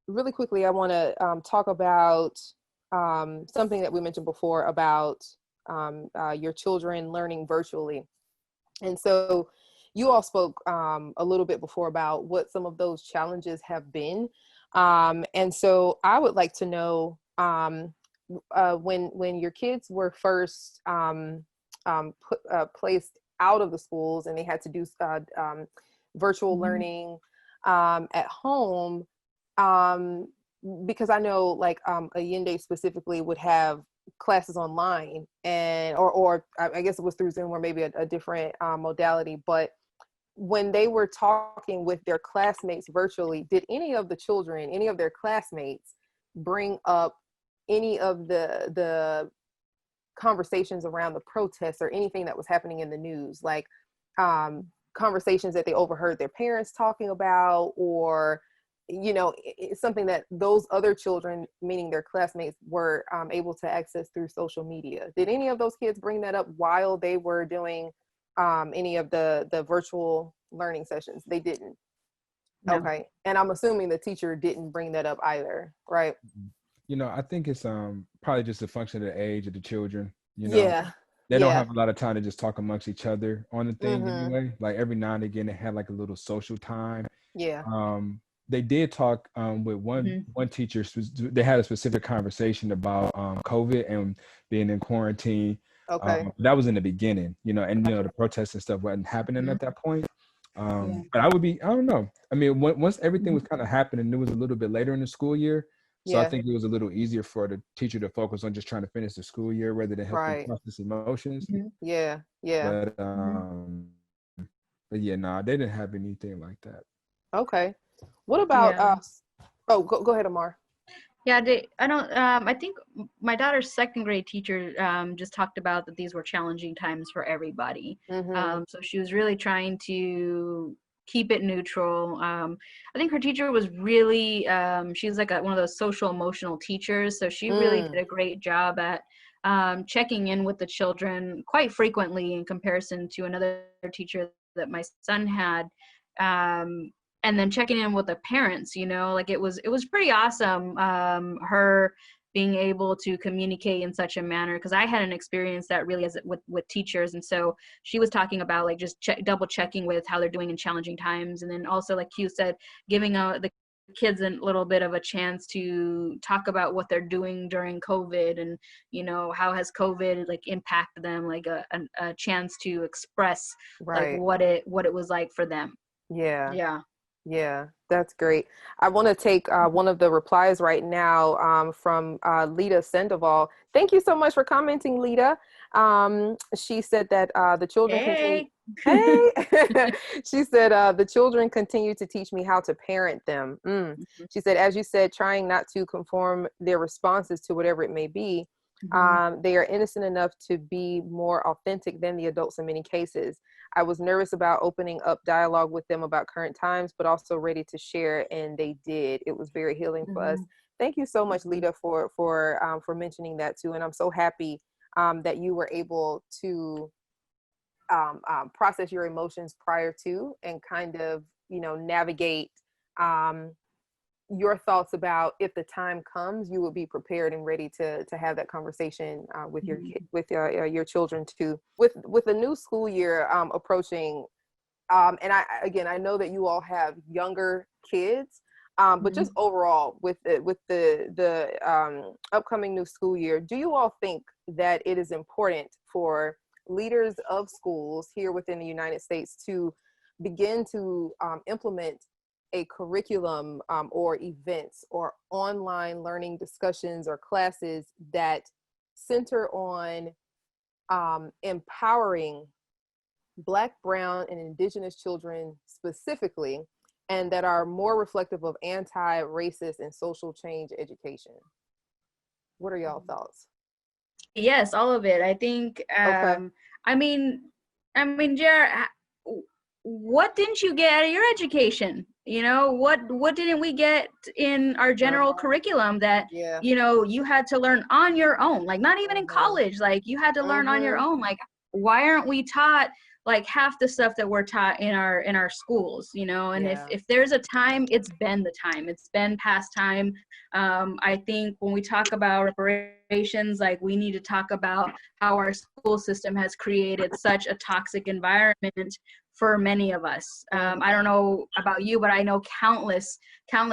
really quickly, I want to talk about something that we mentioned before about your children learning virtually. And so you all spoke a little bit before about what some of those challenges have been. And so I would like to know when your kids were first placed out of the schools and they had to do virtual learning at home, because I know like Allende specifically would have classes online or I guess it was through Zoom or maybe a different modality, but when they were talking with their classmates virtually, did any of the children, any of their classmates bring up any of the conversations around the protests or anything that was happening in the news, like conversations that they overheard their parents talking about, or it's something that those other children, meaning their classmates, were able to access through social media? Did any of those kids bring that up while they were doing any of the virtual learning sessions? They didn't. No. Okay. And I'm assuming the teacher didn't bring that up either, right? I think it's probably just a function of the age of the children. Yeah. They don't have a lot of time to just talk amongst each other on the thing anyway. Like every now and again, they had like a little social time. Yeah. They did talk with one teacher. They had a specific conversation about COVID and being in quarantine. Okay. That was in the beginning, and the protests and stuff wasn't happening at that point. But I don't know. I mean, once everything was kind of happening, it was a little bit later in the school year. So I think it was a little easier for the teacher to focus on just trying to finish the school year rather than helping process emotions. Yeah. But yeah, they didn't have anything like that. Okay. What about us? Oh, go ahead, Amar. Yeah, I think my daughter's second grade teacher just talked about that these were challenging times for everybody. So she was really trying to keep it neutral. I think her teacher was really, she's like one of those social emotional teachers. So she really did a great job at checking in with the children quite frequently in comparison to another teacher that my son had. And then checking in with the parents, like it was pretty awesome. Her being able to communicate in such a manner, because I hadn't experienced that really with teachers. And so she was talking about like just double checking with how they're doing in challenging times. And then also, like you said, giving the kids a little bit of a chance to talk about what they're doing during COVID and, how has COVID like impacted them, like a chance to express like what it was like for them. Yeah, that's great. I want to take one of the replies right now from Lita Sandoval. Thank you so much for commenting, Lita. She said that the children she said the children continue to teach me how to parent them. She said, as you said, trying not to conform their responses to whatever it may be. They are innocent enough to be more authentic than the adults in many cases. I was nervous about opening up dialogue with them about current times, but also ready to share, and they did. It was very healing for us. Thank you so much, Lita, for mentioning that too. And I'm so happy that you were able to process your emotions prior to and kind of, navigate your thoughts about if the time comes, you will be prepared and ready to have that conversation with your children too. With the new school year approaching, and I know that you all have younger kids, but just overall with the upcoming new school year, do you all think that it is important for leaders of schools here within the United States to begin to implement a curriculum or events or online learning discussions or classes that center on empowering Black, Brown, and Indigenous children specifically, and that are more reflective of anti-racist and social change education? What are y'all thoughts? Yes, all of it. I think, I mean, Jared, what didn't you get out of your education? What didn't we get in our general curriculum that, you had to learn on your own? Like, not even in college, like you had to learn on your own. Like, why aren't we taught like half the stuff that we're taught in our schools, you know. And if there's a time, it's been the time. It's been past time. I think when we talk about reparations, like, we need to talk about how our school system has created such a toxic environment for many of us. I don't know about you, but I know countless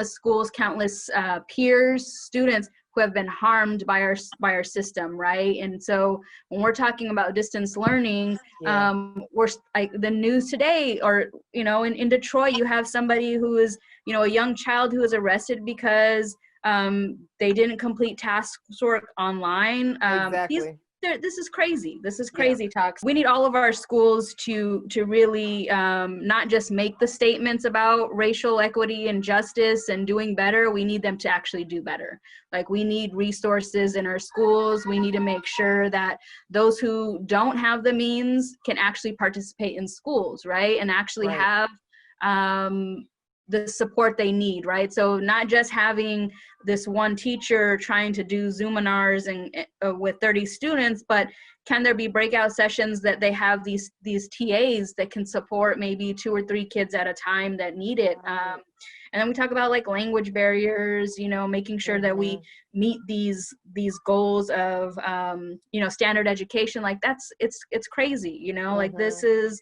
schools, countless peers, students who have been harmed by our system, right? And so when we're talking about distance learning, we're like the news today, or, you know, in Detroit, you have somebody who is, you know, a young child who was arrested because they didn't complete task work online. Exactly. This is crazy. This is crazy talk. We need all of our schools to really not just make the statements about racial equity and justice and doing better. We need them to actually do better. Like, we need resources in our schools. We need to make sure that those who don't have the means can actually participate in schools, right? And actually have the support they need, right? So not just having this one teacher trying to do Zoominars and with 30 students, but can there be breakout sessions that they have these TAs that can support maybe 2 or 3 kids at a time that need it? And then we talk about like language barriers, you know, making sure that we meet these goals of, you know, standard education. Like, it's crazy, you know, like this is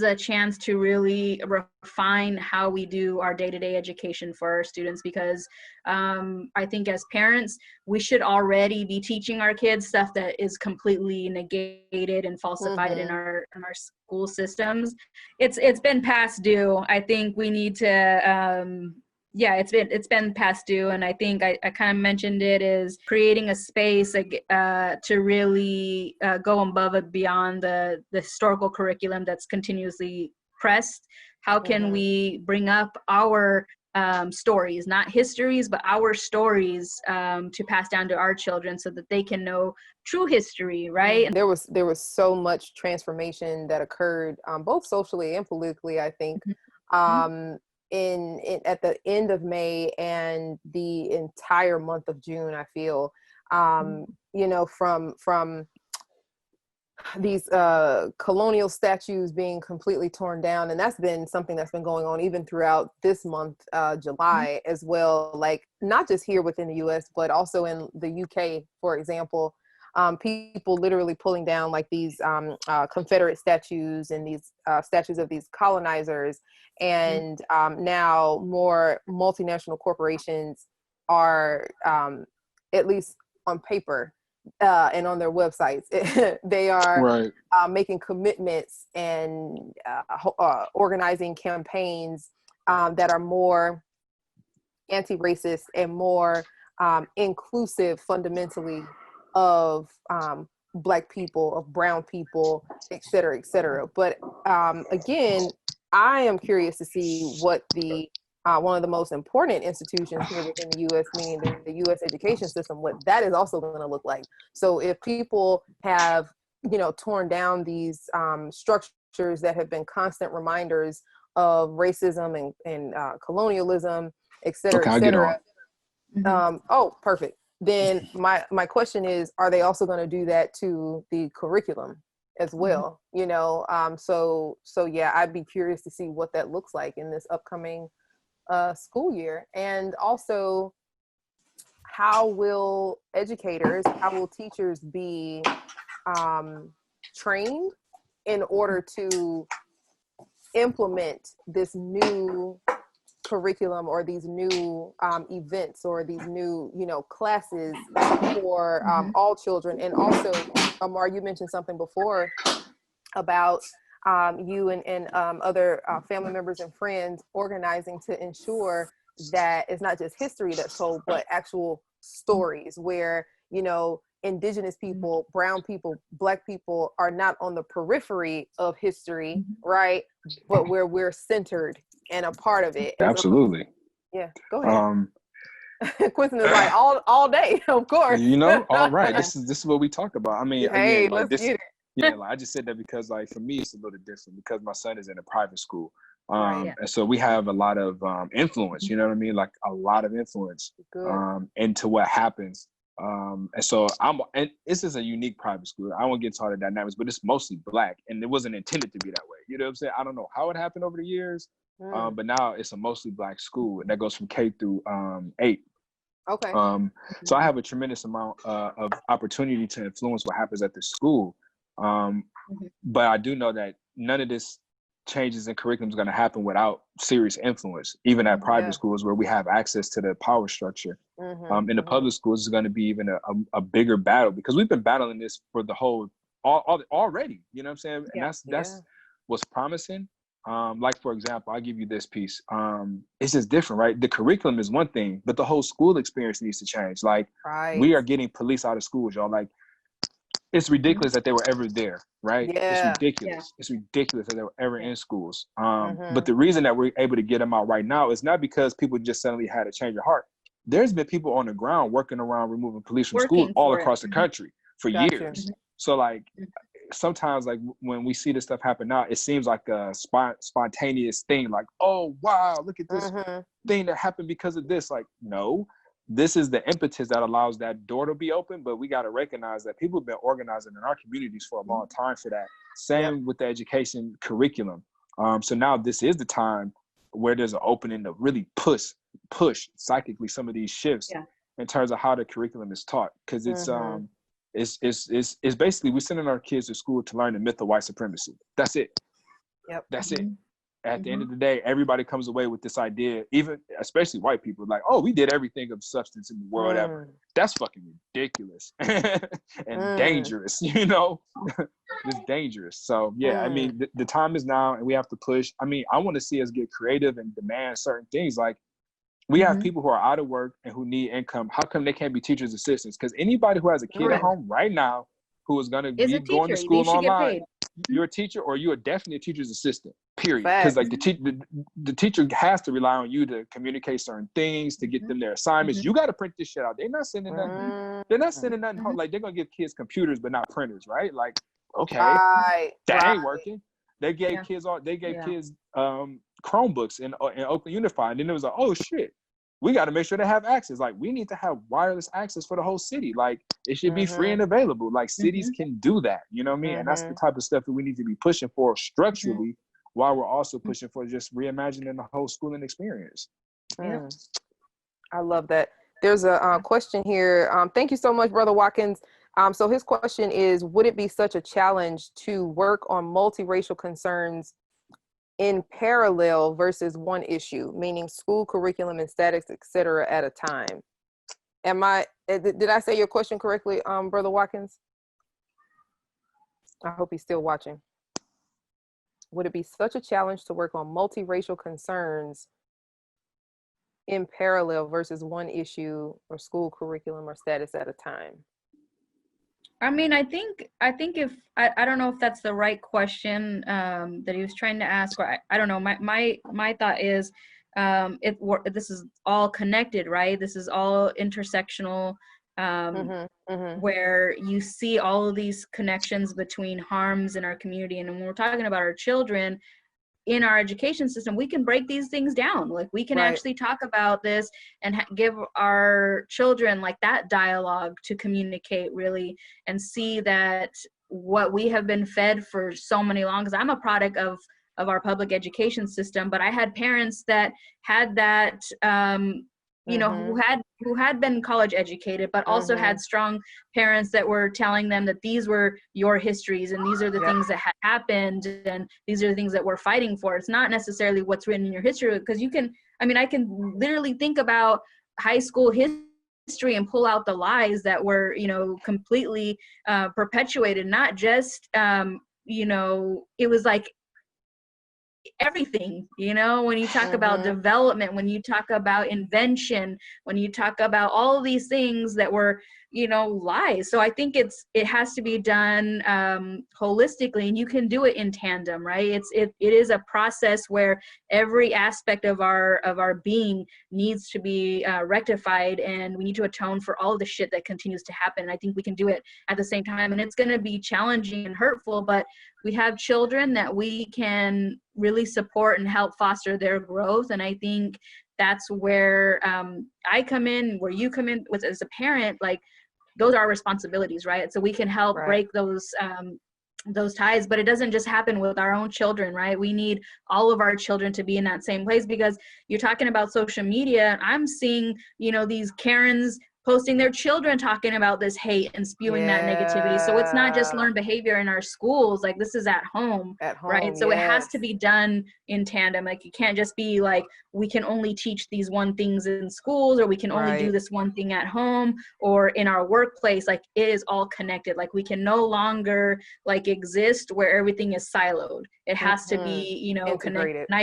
a chance to really refine how we do our day-to-day education for our students, because I think as parents, we should already be teaching our kids stuff that is completely negated and falsified in our school systems. It's been past due. I think we need to it's been past due, and I think I kind of mentioned it, is creating a space to really go above and beyond the historical curriculum that's continuously pressed. How can we bring up our stories, not histories, but our stories, to pass down to our children so that they can know true history, right? There was so much transformation that occurred, both socially and politically, I think. In at the end of May and the entire month of June, I feel, you know, from these colonial statues being completely torn down, and that's been something that's been going on even throughout this month, July, as well, like not just here within the US, but also in the UK, for example. People literally pulling down like these Confederate statues and these statues of these colonizers. And now more multinational corporations are, at least on paper and on their websites, they are making commitments and organizing campaigns that are more anti-racist and more inclusive fundamentally of Black people, of brown people, et cetera, et cetera. But again, I am curious to see what the one of the most important institutions here within the U.S., meaning the U.S. education system, what that is also going to look like. So if people have, you know, torn down these structures that have been constant reminders of racism and colonialism, et cetera, et cetera. Oh, perfect. Then my question is, are they also going to do that to the curriculum as well? You know, so yeah, I'd be curious to see what that looks like in this upcoming school year. And also, how will teachers be trained in order to implement this new curriculum or these new events or these new, you know, classes for all children? And also, Amar, you mentioned something before about you and other family members and friends organizing to ensure that it's not just history that's told, but actual stories where, you know, Indigenous people, brown people, Black people are not on the periphery of history, right? But where we're centered and a part of it. Absolutely. Yeah, go ahead. Quinton is like all day, of course. You know, all right. This is what we talk about. I mean, hey, again, like let's this. Get it. Yeah, like I just said that because, like, for me, it's a little different because my son is in a private school, Right. and so we have a lot of influence. You know what I mean? Like a lot of influence into what happens And so and this is a unique private school. I won't get into all the dynamics, but it's mostly Black, and it wasn't intended to be that way. You know what I'm saying? I don't know how it happened over the years, but now it's a mostly Black school, and that goes from K through 8. Okay. So I have a tremendous amount of opportunity to influence what happens at the school. But I do know that none of this changes in curriculum is going to happen without serious influence, even at private schools where we have access to the power structure. In the public schools is going to be even a bigger battle, because we've been battling this for the whole already, you know what I'm saying? And that's what's promising. Like, for example, I'll give you this piece. It's just different, right? The curriculum is one thing, but the whole school experience needs to change. Like, we are getting police out of schools, y'all. Like, it's ridiculous that they were ever there, right? It's ridiculous. It's ridiculous that they were ever in schools. But the reason that we're able to get them out right now is not because people just suddenly had a change of heart. There's been people on the ground working around removing police from schools all across the country for years. So, like, sometimes, like, when we see this stuff happen now, it seems like a spontaneous thing. Like, oh, wow, look at this thing that happened because of this. Like, no. This is the impetus that allows that door to be open, but we got to recognize that people have been organizing in our communities for a long time for that. Same with the education curriculum. So now this is the time where there's an opening to really push psychically some of these shifts in terms of how the curriculum is taught, because it's basically we're sending our kids to school to learn the myth of white supremacy. That's it. That's it. At the end of the day, everybody comes away with this idea, even especially white people, like, oh, we did everything of substance in the world ever. That's fucking ridiculous and dangerous, you know? It's dangerous. So, yeah, I mean, the time is now, and we have to push. I mean, I want to see us get creative and demand certain things. Like, we have people who are out of work and who need income. How come they can't be teachers' assistants? Because anybody who has a kid at home right now who is going to be going to school online, you're a teacher, or you are definitely a teacher's assistant, period. Because, like, the teacher has to rely on you to communicate certain things, to get them their assignments. You got to print this shit out. They're not sending nothing. They're not sending nothing home. Like, they're going to give kids computers but not printers, right? Like, okay, that ain't working. They gave kids Chromebooks in Oakland Unified, and then it was like, oh shit, we got to make sure they have access. Like, we need to have wireless access for the whole city. Like, it should be free and available. Like, cities can do that, you know what I mean? And that's the type of stuff that we need to be pushing for structurally, while we're also pushing for just reimagining the whole schooling experience. I love that. There's a question here. Thank you so much, Brother Watkins. So his question is, would it be such a challenge to work on multiracial concerns in parallel versus one issue, meaning school curriculum and status, etc., at a time? Did I say your question correctly, Brother Watkins? I hope he's still watching. Would it be such a challenge to work on multiracial concerns in parallel versus one issue or school curriculum or status at a time? I mean, I think if I don't know if that's the right question that he was trying to ask, or I don't know. My thought is, this is all connected, right? This is all intersectional, where you see all of these connections between harms in our community, and when we're talking about our children in our education system, we can break these things down. Like, we can actually talk about this and give our children like that dialogue to communicate really, and see that what we have been fed for so many long, because I'm a product of our public education system, but I had parents that had that, you know, who had been college educated, but also had strong parents that were telling them that these were your histories and these are the things that had happened and these are the things that we're fighting for. It's not necessarily what's written in your history, because I can literally think about high school history and pull out the lies that were, you know, completely perpetuated. Not just, you know, it was like everything, you know, when you talk about development, when you talk about invention, when you talk about all of these things that were, you know, lies. So I think it has to be done holistically, and you can do it in tandem, right? It is a process where every aspect of our being needs to be rectified, and we need to atone for all of the shit that continues to happen. And I think we can do it at the same time, and it's going to be challenging and hurtful, but we have children that we can really support and help foster their growth. And I think that's where I come in, where you come in as a parent. Like, those are our responsibilities, right? So we can help break those ties, but it doesn't just happen with our own children, right? We need all of our children to be in that same place, because you're talking about social media. I'm seeing, you know, these Karens posting their children talking about this hate and spewing that negativity. So it's not just learned behavior in our schools, like this is at home, right? So it has to be done in tandem. Like you can't just be like, we can only teach these one things in schools, or we can only do this one thing at home or in our workplace. Like it is all connected. Like we can no longer like exist where everything is siloed. It has to be, you know, connected. And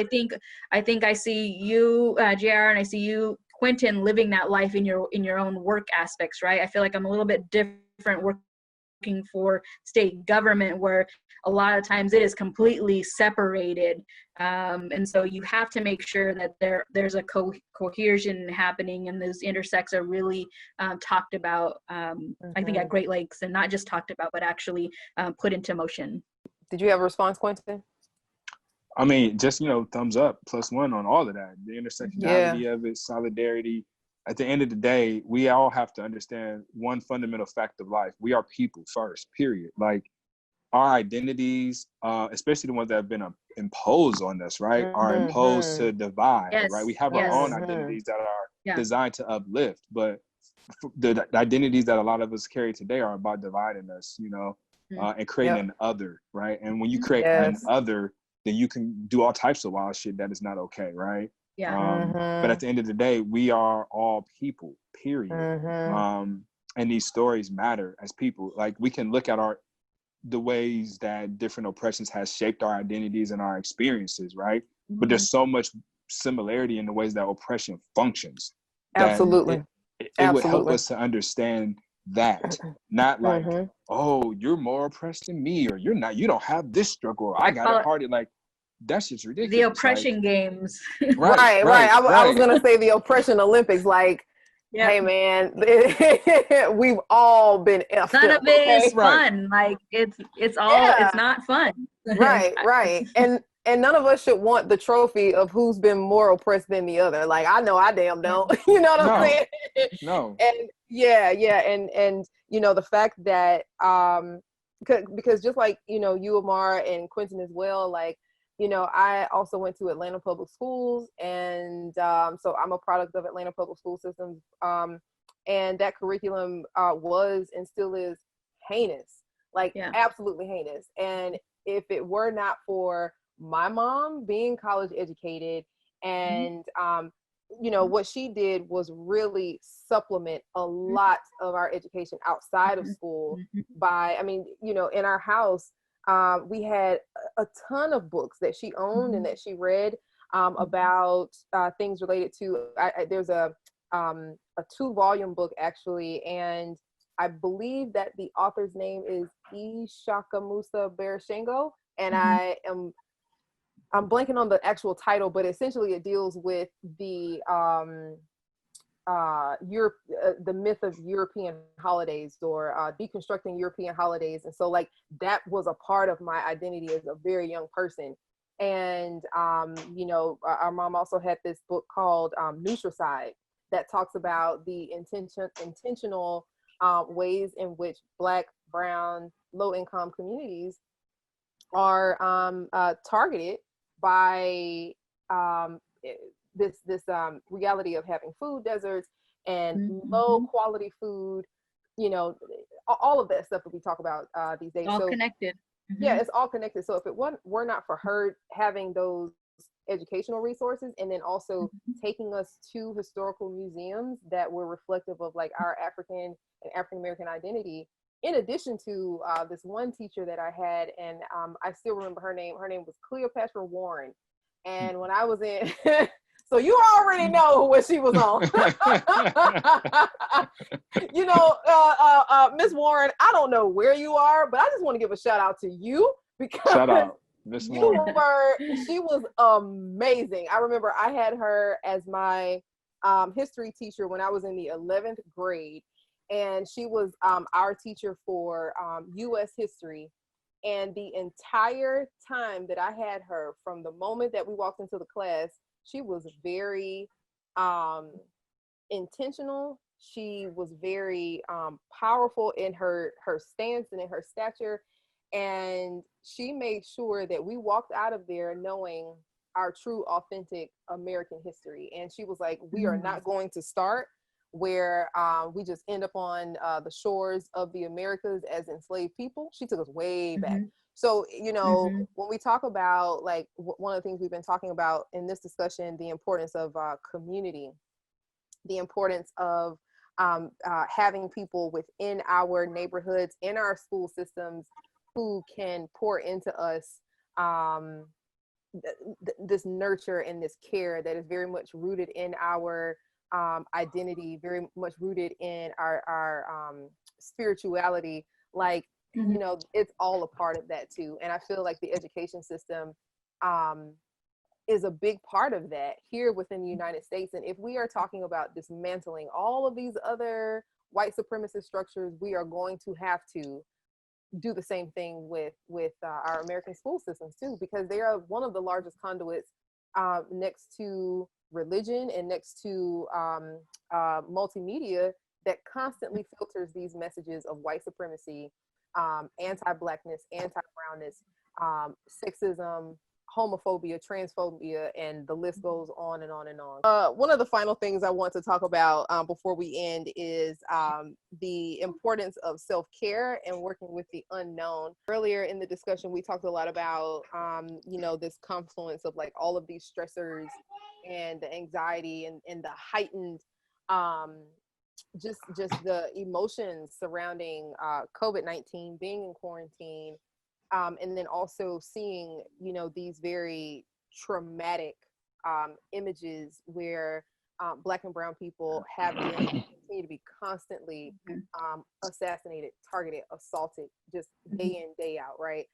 I think I see you, JR, and I see you, Quinton, living that life in your own work aspects, right? I feel like I'm a little bit different working for state government, where a lot of times it is completely separated, and so you have to make sure that there's a cohesion happening, and those intersects are really talked about. I think at Great Lakes, and not just talked about, but actually put into motion. Did you have a response, Quinton? I mean, just, you know, thumbs up, +1 on all of that. The intersectionality of it, solidarity. At the end of the day, we all have to understand one fundamental fact of life. We are people first, period. Like our identities, especially the ones that have been imposed on us, right, are imposed to divide, right? We have our own identities that are designed to uplift, but the identities that a lot of us carry today are about dividing us, you know, and creating an other, right? And when you create an other, then you can do all types of wild shit that is not okay, right? But at the end of the day, we are all people, period. And these stories matter as people. Like we can look at the ways that different oppressions has shaped our identities and our experiences, right? But there's so much similarity in the ways that oppression functions. Absolutely. It would help us to understand that, not like, oh, you're more oppressed than me, or you're not, you don't have this struggle, or I got it harder. Like that's just ridiculous. The oppression games. Right. I was gonna say the oppression Olympics. Like, hey man, we've all been effed None up, of it is fun. Like it's all it's not fun. Right. And none of us should want the trophy of who's been more oppressed than the other. Like I know I damn don't. You know what I'm saying? No. And and you know, the fact that because just like, you know, you, Amar, and Quinton as well, like, you know, I also went to Atlanta Public Schools, and so I'm a product of Atlanta Public School Systems, and that curriculum was and still is heinous, like absolutely heinous. And if it were not for my mom being college educated and you know, what she did was really supplement a lot of our education outside of school by, I mean, you know, in our house, we had a ton of books that she owned and that she read about things related to, there's a 2-volume book actually, and I believe that the author's name is Ishaka Musa Barashengo, and I'm blanking on the actual title, but essentially it deals with the myth of European holidays, or deconstructing European holidays. And so like that was a part of my identity as a very young person. And you know, our mom also had this book called Nutricide that talks about the intentional ways in which Black, Brown, low-income communities are targeted by this reality of having food deserts and low quality food, you know, all of that stuff that we talk about these days. All connected. Yeah, it's all connected. So if it were not for her having those educational resources, and then also taking us to historical museums that were reflective of like our African and African-American identity, in addition to this one teacher that I had, and I still remember her name. Her name was Cleopatra Warren. And when I was in, so you already know what she was on. You know, Miss Warren, I don't know where you are, but I just want to give a shout out to you, because shout out, Miss Warren. She was amazing. I remember I had her as my history teacher when I was in the 11th grade. And she was our teacher for U.S. history. And the entire time that I had her, from the moment that we walked into the class, she was very intentional. She was very powerful in her stance and in her stature. And she made sure that we walked out of there knowing our true, authentic American history. And she was like, we are not going to start where we just end up on the shores of the Americas as enslaved people. She took us way back. So, you know, when we talk about, like, one of the things we've been talking about in this discussion, the importance of community, the importance of having people within our neighborhoods, in our school systems, who can pour into us this nurture and this care that is very much rooted in our identity, very much rooted in our spirituality. Like, you know, it's all a part of that too. And I feel like the education system is a big part of that here within the United States. And if we are talking about dismantling all of these other white supremacist structures, we are going to have to do the same thing with our American school systems too, because they are one of the largest conduits next to religion and next to multimedia that constantly filters these messages of white supremacy, anti-Blackness, anti-brownness, sexism, homophobia, transphobia, and the list goes on and on and on. One of the final things I want to talk about before we end is the importance of self-care and working with the unknown. Earlier in the discussion, we talked a lot about, you know, this confluence of like all of these stressors and the anxiety and the heightened just the emotions surrounding COVID-19, being in quarantine, and then also seeing, you know, these very traumatic images where Black and brown people have been continue to be constantly assassinated, targeted, assaulted, just day in, day out, right?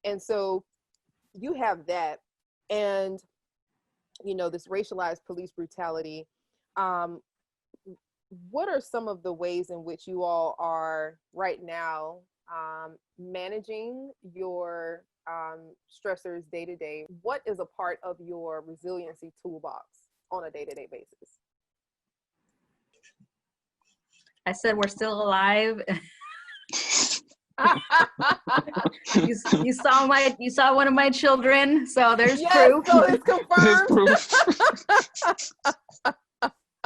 And so you have that, and, you know, this racialized police brutality. What are some of the ways in which you all are right now managing your stressors day to day? What is a part of your resiliency toolbox on a day-to-day basis? I said we're still alive. you saw one of my children, so there's proof. So it's confirmed.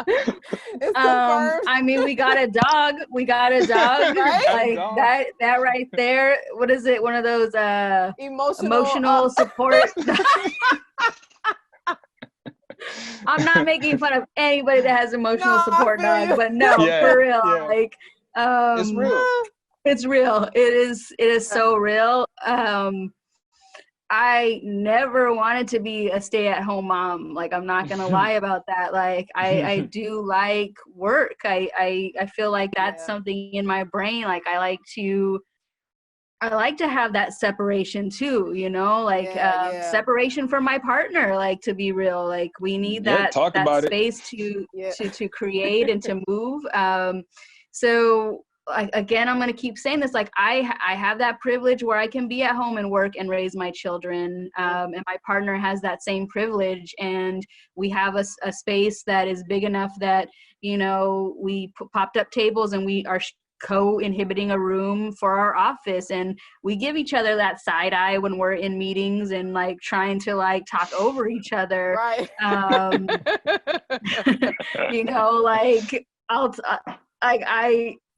It's confirmed. I mean, we got a dog. Right? Like that right there. What is it? One of those emotional support. I'm not making fun of anybody that has emotional support dogs, but no, for real. Yeah. Like it's real. It's real. It is so real. I never wanted to be a stay-at-home mom. Like, I'm not gonna lie about that. Like, I do like work. I feel like that's something in my brain. Like, I like to have that separation too, you know, like separation from my partner, like, to be real. Like, we need that space to create and to move. So again, I'm going to keep saying this, like, I have that privilege where I can be at home and work and raise my children. And my partner has that same privilege. And we have a space that is big enough that, you know, we popped up tables and we are co-inhibiting a room for our office. And we give each other that side eye when we're in meetings and like trying to like talk over each other. Right. You know, like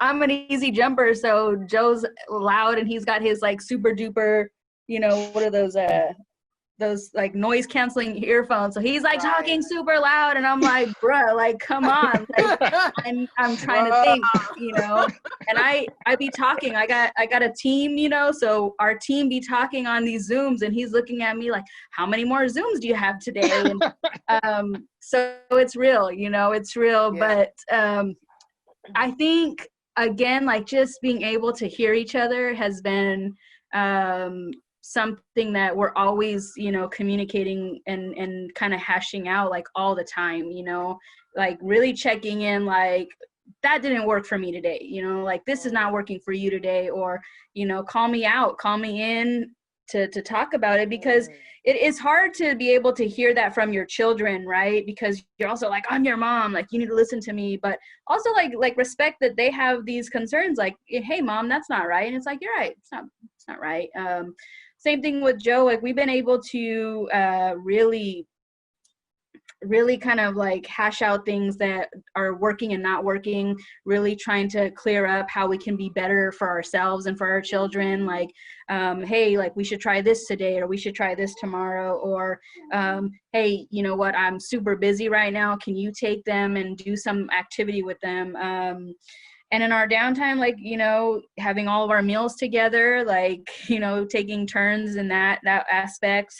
I'm an easy jumper, so Joe's loud and he's got his like super duper, you know, what are those like noise canceling earphones. So he's like talking super loud and I'm like, bruh, like, come on. Like, I'm trying to think, you know, and I be talking. I got a team, you know, so our team be talking on these Zooms and he's looking at me like, how many more Zooms do you have today? And so it's real, you know, it's real. Yeah. But I think, again, like, just being able to hear each other has been something that we're always, you know, communicating and kind of hashing out, like, all the time, you know, like really checking in, like, that didn't work for me today, you know, like, this is not working for you today, or, you know, call me out, call me in, to talk about it, because it is hard to be able to hear that from your children, right? Because you're also like, I'm your mom, like you need to listen to me, but also like respect that they have these concerns, like, hey mom, that's not right. And it's like, you're right, it's not right. Same thing with Joe, like we've been able to really kind of like hash out things that are working and not working, really trying to clear up how we can be better for ourselves and for our children. Like, hey, like we should try this today, or we should try this tomorrow, or hey, you know what, I'm super busy right now, can you take them and do some activity with them? And in our downtime, like, you know, having all of our meals together, like, you know, taking turns in that aspect.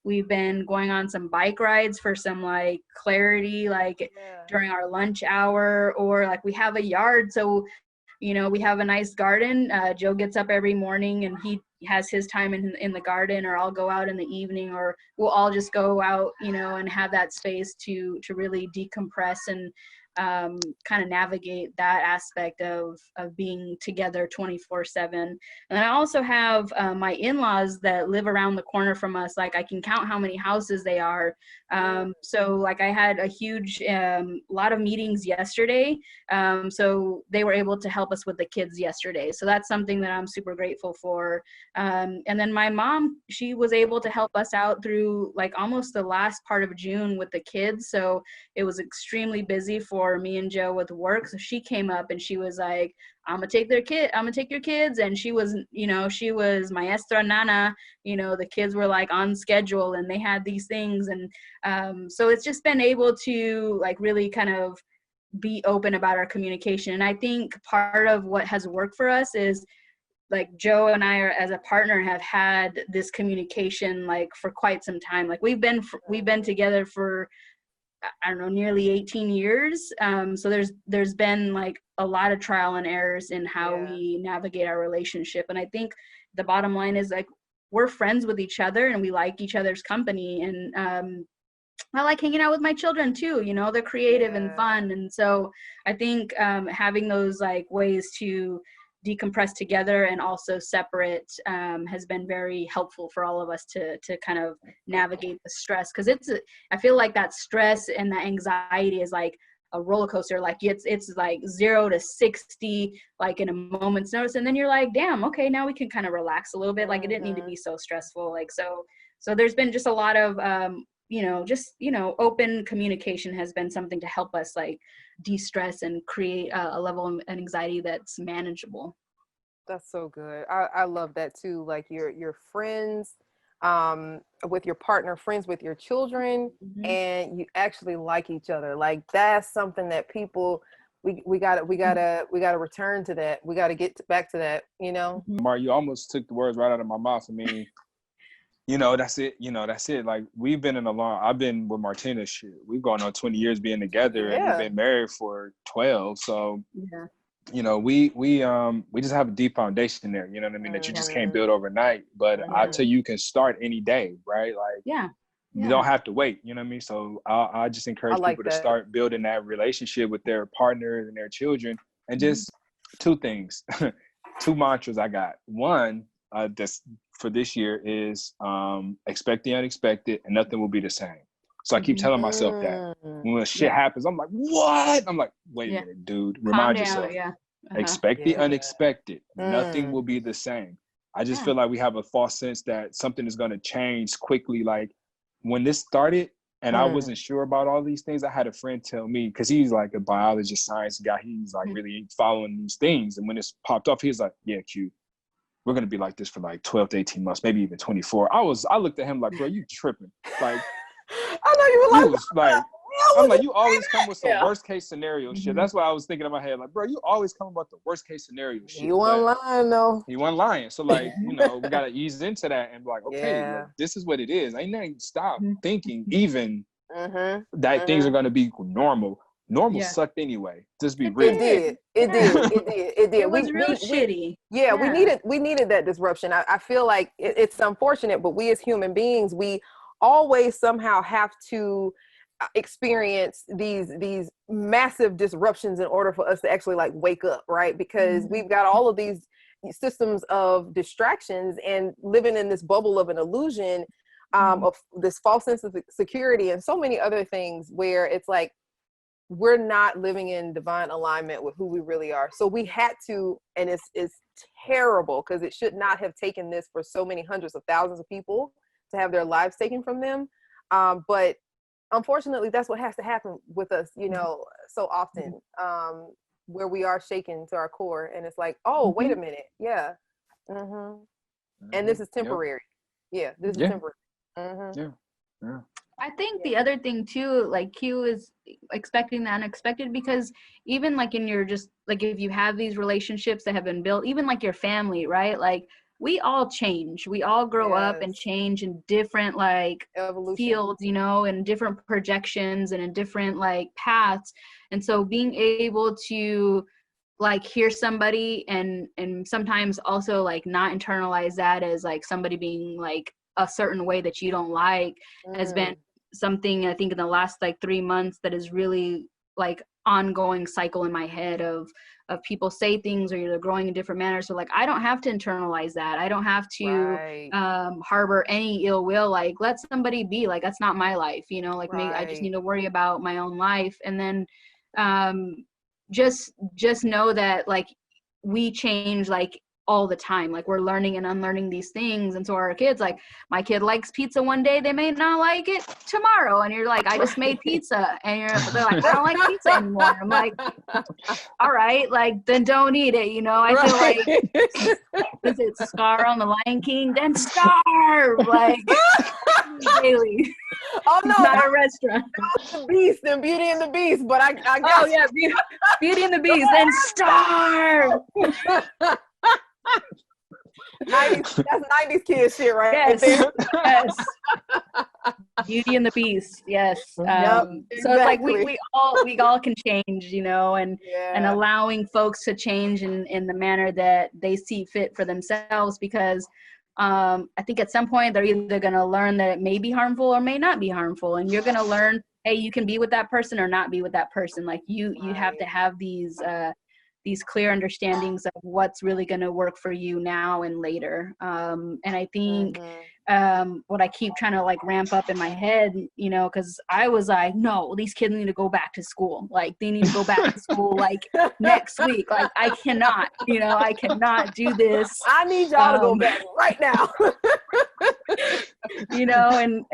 We've been going on some bike rides for some like clarity, like during our lunch hour, or like we have a yard. So, you know, we have a nice garden. Joe gets up every morning and he has his time in the garden, or I'll go out in the evening, or we'll all just go out, you know, and have that space to really decompress and kind of navigate that aspect of being together 24/7. And then I also have my in-laws that live around the corner from us. Like I can count how many houses they are. So like I had a huge lot of meetings yesterday. So they were able to help us with the kids yesterday. So that's something that I'm super grateful for. And then my mom, she was able to help us out through like almost the last part of June with the kids. So it was extremely busy for me and Joe with work. So she came up and she was like, I'm gonna take your kids. And she was, you know, she was maestra nana, you know, the kids were like on schedule and they had these things. And so it's just been able to like really kind of be open about our communication. And I think part of what has worked for us is like Joe and I are, as a partner, have had this communication like for quite some time. Like we've been together for, I don't know, nearly 18 years. So there's been like a lot of trial and errors in how we navigate our relationship. And I think the bottom line is like, we're friends with each other and we like each other's company. And I like hanging out with my children too, you know, they're creative and fun. And so I think having those like ways to decompress together and also separate has been very helpful for all of us to kind of navigate the stress, because I feel like that stress and that anxiety is like a roller coaster. Like it's like 0 to 60 like in a moment's notice, and then you're like, damn, okay, now we can kind of relax a little bit. Like it didn't need to be so stressful. Like so there's been just a lot of open communication has been something to help us like de-stress and create a level of anxiety that's manageable. That's so good. I love that too. Like your friends with your partner, friends with your children, and you actually like each other. Like that's something that people we gotta return to that. We gotta get back to that, you know. Amar, you almost took the words right out of my mouth. I mean, you know, that's it. Like we've been I've been with Martina, shit, we've gone on 20 years being together, and we've been married for 12. So, you know, we just have a deep foundation there, you know what I mean, that you just can't build overnight. But I tell you can start any day, right? Like, you don't have to wait, you know what I mean? So I just encourage people to start building that relationship with their partners and their children. And just two things, two mantras I got. One, that's for this year is expect the unexpected and nothing will be the same. So I keep telling myself that when shit happens, I'm like, what? I'm like, wait a minute, dude, remind yourself. Expect the unexpected. Nothing will be the same. I just feel like we have a false sense that something is going to change quickly. Like when this started and I wasn't sure about all these things, I had a friend tell me, because he's like a biologist, science guy, he's like really following these things. And when this popped off, he was like, yeah, Q, we're going to be like this for like 12 to 18 months, maybe even 24. I looked at him like, bro, you tripping. Like, I know you were like, I'm like, you always come with some worst case scenario shit. That's what I was thinking in my head. Like, bro, you always come about the worst case scenario shit. You weren't lying though. He wasn't lying. So like, you know, we got to ease into that and be like, okay, look, this is what it is. Ain't nothing stop thinking even that things are going to be normal. Normal sucked anyway. Just be real. It did. It was real shitty. We needed that disruption. I feel like it's unfortunate, but we as human beings, we always somehow have to experience these massive disruptions in order for us to actually like wake up, right? Because we've got all of these systems of distractions and living in this bubble of an illusion, of this false sense of security and so many other things where it's like, we're not living in divine alignment with who we really are. So we had to, and it's terrible because it should not have taken this for so many hundreds of thousands of people to have their lives taken from them. But unfortunately, that's what has to happen with us, you know, so often, where we are shaken to our core. And it's like, oh, wait a minute. Yeah. And this is temporary. Yeah, this is temporary. Yeah. I think the other thing too, like Q is expecting the unexpected, because even like in your just like if you have these relationships that have been built, even like your family, right? Like we all change, we all grow up and change in different like fields, you know, and different projections and in different like paths. And so being able to like hear somebody and sometimes also like not internalize that as like somebody being like a certain way that you don't like has been something I think in the last like 3 months that is really like ongoing cycle in my head of people say things or you're growing in different manners. So like I don't have to internalize that. I don't have to harbor any ill will. Like let somebody be, like that's not my life, you know, like me, I just need to worry about my own life. And then just know that like we change like all the time. Like we're learning and unlearning these things. And so our kids, like my kid likes pizza one day, they may not like it tomorrow. And you're like, I just made pizza. And they're like, I don't like pizza anymore. I'm like, all right, like then don't eat it. You know, I feel like, is it Scar on the Lion King? Then starve. Like daily. Oh no, not a restaurant. The Beast and Beauty and the Beast, but I guess. Oh yeah, Beauty and the Beast, then starve. 90s, that's 90s kid shit, right? Yes. Beauty and the Beast, yes. So it's like we all can change, you know, and allowing folks to change in the manner that they see fit for themselves, because I think at some point they're either going to learn that it may be harmful or may not be harmful, and you're going to learn, hey, you can be with that person or not be with that person. Like you have to have these clear understandings of what's really going to work for you now and later. And I think what I keep trying to like ramp up in my head, you know, because I was like, no, these kids need to go back to school. Like they need to go back to school like next week. Like I cannot do this. I need y'all to go back right now. You know, and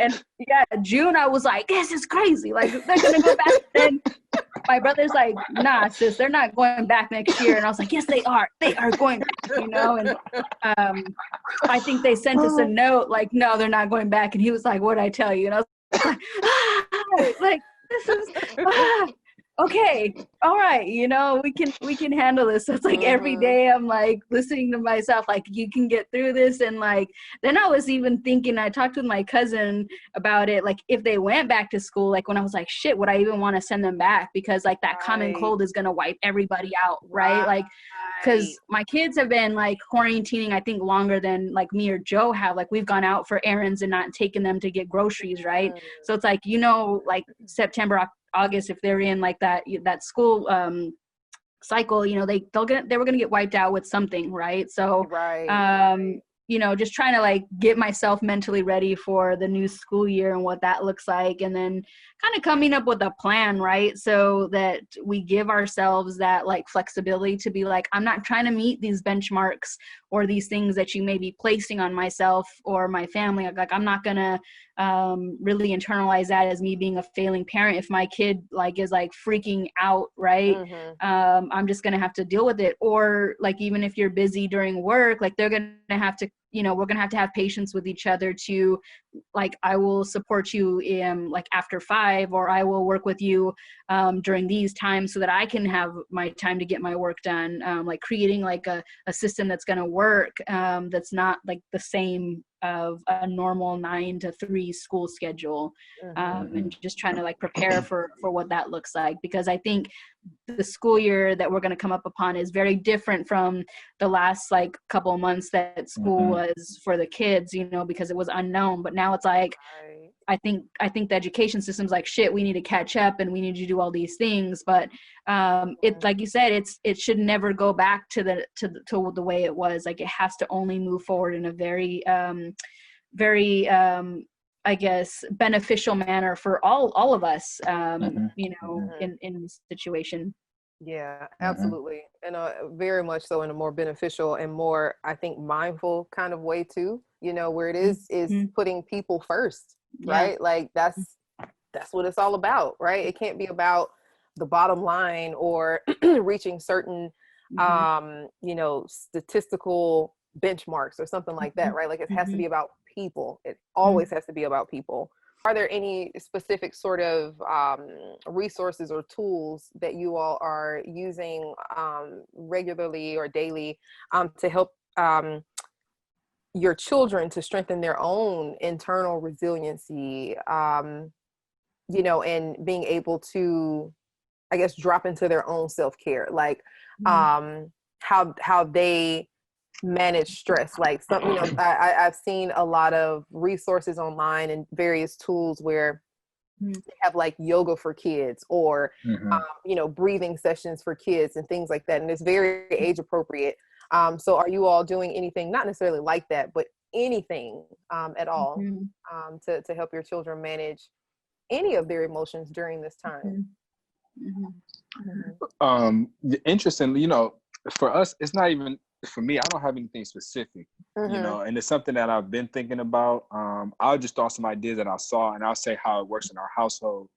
yeah, June I was like, this is crazy. Like they're gonna go back. Then my brother's like, nah, sis, they're not going back next year. And I was like, yes, they are. They are going back, you know? And I think they sent us a note like, no, they're not going back. And he was like, what'd I tell you? And I was like, this is, okay, all right, you know, we can handle this. So it's like every day I'm like listening to myself, like you can get through this. And like then I was even thinking, I talked with my cousin about it, like if they went back to school, like when I was like, shit, would I even want to send them back? Because like that common cold is gonna wipe everybody out, right? Like because my kids have been like quarantining I think longer than like me or Joe have. Like we've gone out for errands and not taken them to get groceries, right? So it's like, you know, like September, August, if they're in like that school cycle, you know, they were gonna get wiped out with something, right? So you know, just trying to like get myself mentally ready for the new school year and what that looks like, and then kind of coming up with a plan, right? So that we give ourselves that like flexibility to be like, I'm not trying to meet these benchmarks or these things that you may be placing on myself or my family. Like I'm not gonna really internalize that as me being a failing parent. If my kid like is like freaking out, right? I'm just gonna have to deal with it. Or like even if you're busy during work, like they're gonna have to, you know, we're gonna have to have patience with each other to like, I will support you in like after 5, or I will work with you during these times so that I can have my time to get my work done. Like creating like a system that's gonna work, that's not like the same of a normal 9 to 3 school schedule, and just trying to like prepare for what that looks like, because I think the school year that we're going to come up upon is very different from the last like couple of months that school was for the kids, you know, because it was unknown. But now it's like think the education system's like, shit, we need to catch up and we need to do all these things. But it, like you said, it should never go back to the way it was. Like, it has to only move forward in a very I guess beneficial manner for all of us, you know, in this situation. Yeah, absolutely. And very much so in a more beneficial and more, I think, mindful kind of way too, you know, where it is putting people first, right? Like that's what it's all about, right? It can't be about the bottom line or reaching certain, you know, statistical benchmarks or something like that, right? Like it has to be about people. It always has to be about people. Are there any specific sort of resources or tools that you all are using regularly or daily to help your children to strengthen their own internal resiliency, you know, and being able to, I guess, drop into their own self-care, like how they manage stress? Like some, you know, I've seen a lot of resources online and various tools where they have like yoga for kids or you know, breathing sessions for kids and things like that, and it's very age appropriate. So are you all doing anything, not necessarily like that, but anything at all to help your children manage any of their emotions during this time? Interestingly, you know, for us, it's not even, for me, I don't have anything specific, you know, and it's something that I've been thinking about. I'll just throw some ideas that I saw and I'll say how it works in our household.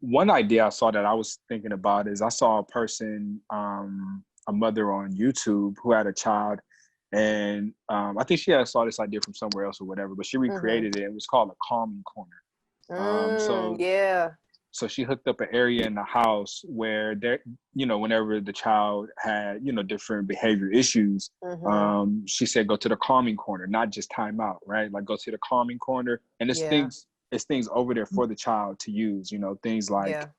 One idea I saw that I was thinking about is I saw a person, a mother on YouTube who had a child, and I think she had saw this idea from somewhere else or whatever, but she recreated it. It was called a calming corner. So she hooked up an area in the house where there, you know, whenever the child had, you know, different behavior issues, she said, go to the calming corner, not just time out, right? Like go to the calming corner, and it's things over there for the child to use, you know, things like,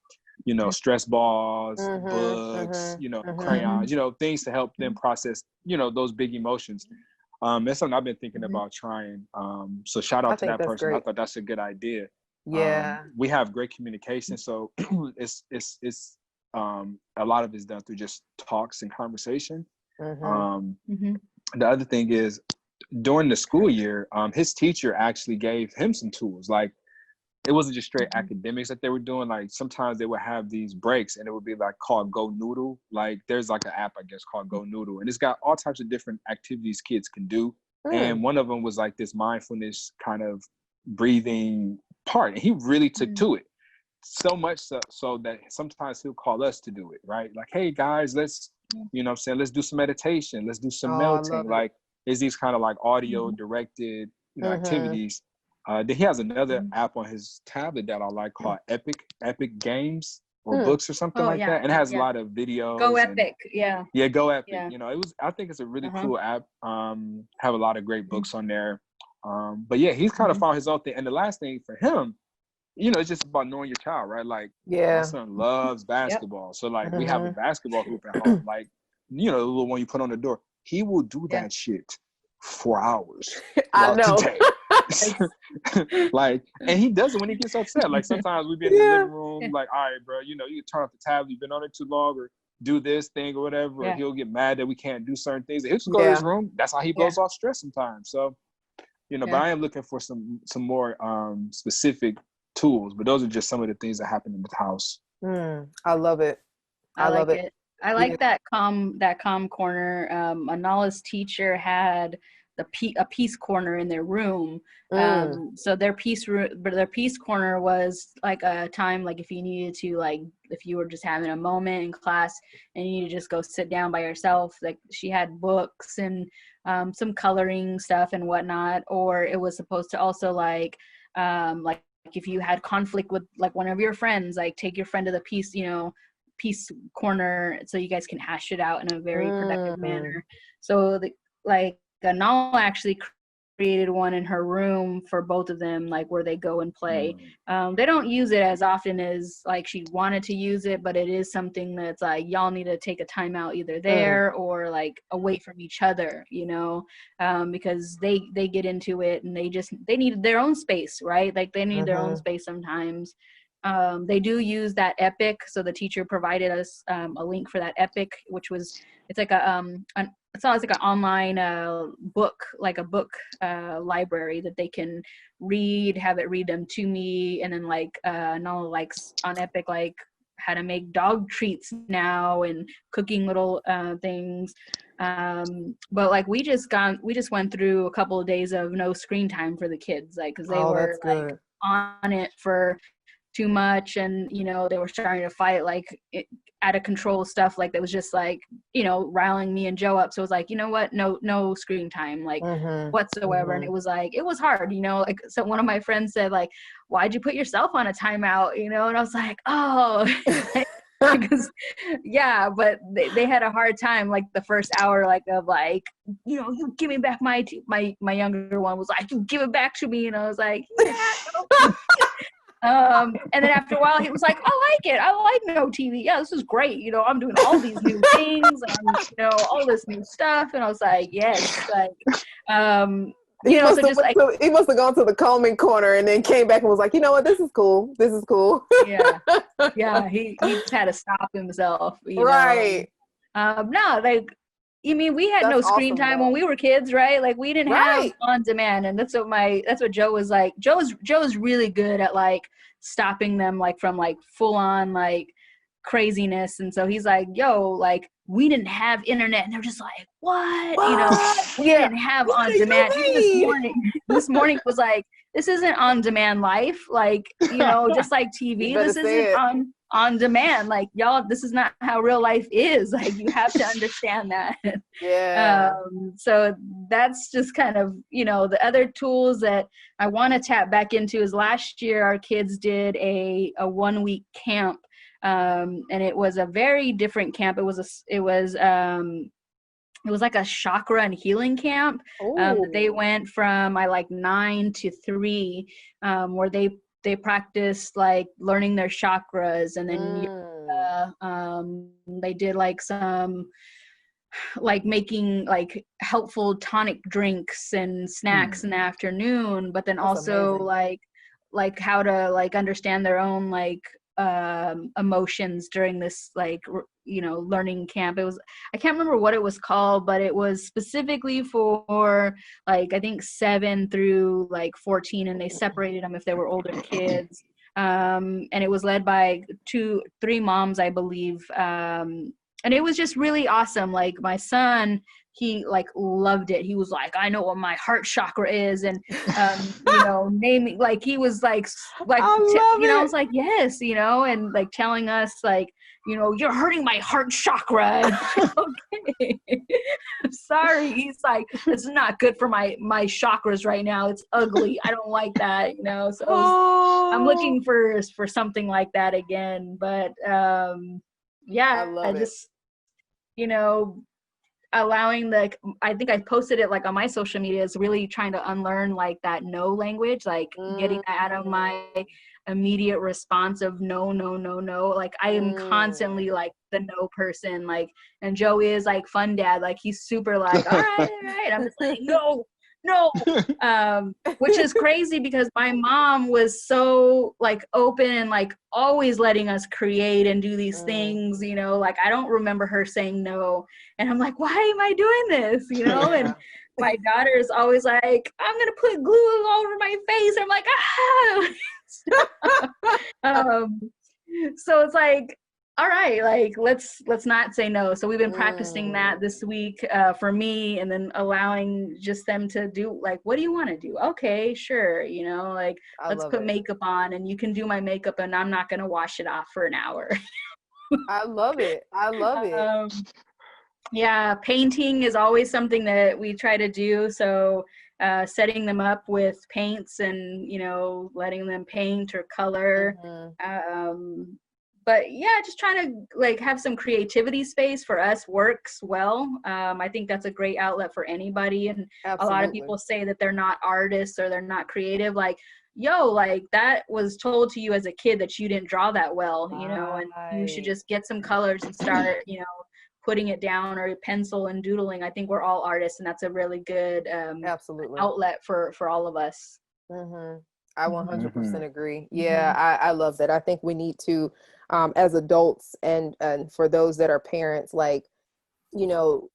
you know, stress balls, books, you know, crayons, you know, things to help them process, you know, those big emotions. That's something I've been thinking about trying. So shout out to that person. Great. I thought that's a good idea. We have great communication, so it's a lot of it's done through just talks and conversation. The other thing is, during the school year, his teacher actually gave him some tools. Like, it wasn't just straight academics that they were doing. Like, sometimes they would have these breaks and it would be like called Go Noodle. Like, there's like an app, I guess, called Go Noodle, and it's got all types of different activities kids can do. And one of them was like this mindfulness kind of breathing part, and he really took to it so much so that sometimes he'll call us to do it, right? Like, hey guys, let's, you know what I'm saying, let's do some meditation, let's do some melting. Like, it's these kind of like audio directed, you know, activities. Then he has another app on his tablet that I like called Epic Games or Books or something that, and it has a lot of videos. Go Epic. Go Epic. You know, I think it's a really cool app. Have a lot of great books on there. But yeah, he's kind of found his own thing. And the last thing for him, you know, it's just about knowing your child, right? Like, my son loves basketball. So like, we have a basketball hoop at home, like, you know, the little one you put on the door. He will do that shit for hours. I know. Like, and he does it when he gets upset. Like, sometimes we be in the living room, like, all right, bro, you know, you turn off the tablet, you've been on it too long, or do this thing or whatever, or he'll get mad that we can't do certain things. He'll just go to his room. That's how he blows off stress sometimes. So, you know, but I am looking for some more specific tools, but those are just some of the things that happen in the house. I love it. I love it. I like that calm corner. Anala's teacher had a peace corner in their room. So their peace corner was like a time, like if you needed to, like if you were just having a moment in class and you just go sit down by yourself. Like, she had books and some coloring stuff and whatnot. Or it was supposed to also like if you had conflict with like one of your friends, like take your friend to the peace corner so you guys can hash it out in a very productive manner. So Anal actually created one in her room for both of them, like where they go and play. They don't use it as often as like she wanted to use it, but it is something that's like, y'all need to take a time out either there or like away from each other, you know, because they get into it and they need their own space, right? Like they need their own space sometimes. They do use that Epic. So the teacher provided us a link for that Epic, which was, it's like it's always like an online book, like a book library that they can read, have it read them to me, and then like no, like on Epic, like how to make dog treats now and cooking little things. But like we just went through a couple of days of no screen time for the kids, like because they were like on it for too much, and you know they were starting to fight like out of control stuff like that was just like, you know, riling me and Joe up. So it was like, you know what, no screen time like whatsoever. And it was like, it was hard, you know, like, so one of my friends said like, why'd you put yourself on a timeout, you know? And I was like, oh because yeah, but they had a hard time like the first hour, like of like, you know, you give me back my younger one was like, you give it back to me, and I was like, yeah. And then after a while he was like, I like it, I like no TV, yeah, this is great, you know, I'm doing all these new things and, you know, all this new stuff. And I was like, yes, like he must have gone to the Coleman corner and then came back and was like, you know what, this is cool. yeah, he just had to stop himself, you know? No, like, you mean we had no screen time when we were kids, right? Like we didn't have on demand, and that's what Joe was like. Joe's really good at like stopping them like from like full on like craziness, and so he's like, yo, like we didn't have internet, and they're just like, what? You know, we didn't have on demand. Even this morning was like, this isn't on demand life, like, you know, just like TV. This isn't on demand, like y'all, this is not how real life is, like you have to understand that. So that's just kind of, you know, the other tools that I want to tap back into is last year our kids did a 1-week camp, and it was a very different camp. It was like a chakra and healing camp. They went from 9 to 3, where they practiced like learning their chakras, and then they did like some like making like helpful tonic drinks and snacks in the afternoon, but then that's also amazing. like how to like understand their own like emotions during this like, you know, learning camp. It was, I can't remember what it was called, but it was specifically for like I think 7 through like 14, and they separated them if they were older kids, and it was led by 3 moms, I believe, and it was just really awesome. Like my son, he like loved it. He was like, I know what my heart chakra is, and you know, naming, like he was like you know, I was like, yes, you know, and like telling us like, you know, you're hurting my heart chakra. Okay, I'm sorry. He's like, this is not good for my chakras right now. It's ugly. I don't like that, you know. So I'm looking for something like that again. But yeah, I just, you know, allowing I think I posted it like on my social media, is really trying to unlearn like that no language, like getting out of my immediate response of no. Like I am constantly like the no person, like, and Joe is like fun dad, like he's super like, all right. I'm just like, no. Which is crazy because my mom was so like open and like always letting us create and do these things, you know, like I don't remember her saying no, and I'm like, why am I doing this, you know? And my daughter is always like, I'm gonna put glue all over my face. I'm like, so it's like, all right, like let's not say no. So we've been practicing that this week for me, and then allowing just them to do like, what do you want to do? Okay, sure, you know, like let's put makeup on, and you can do my makeup, and I'm not gonna wash it off for an hour. I love it. Yeah, painting is always something that we try to do. So setting them up with paints and, you know, letting them paint or color. but yeah, just trying to like have some creativity space for us works well. I think that's a great outlet for anybody. And a lot of people say that they're not artists or they're not creative. Like, yo, like that was told to you as a kid that you didn't draw that well, you know, and you should just get some colors and start, you know, putting it down, or pencil and doodling. I think we're all artists, and that's a really good outlet for all of us. I 100% agree. Yeah, I love that. I think we need to, as adults and for those that are parents, like, you know,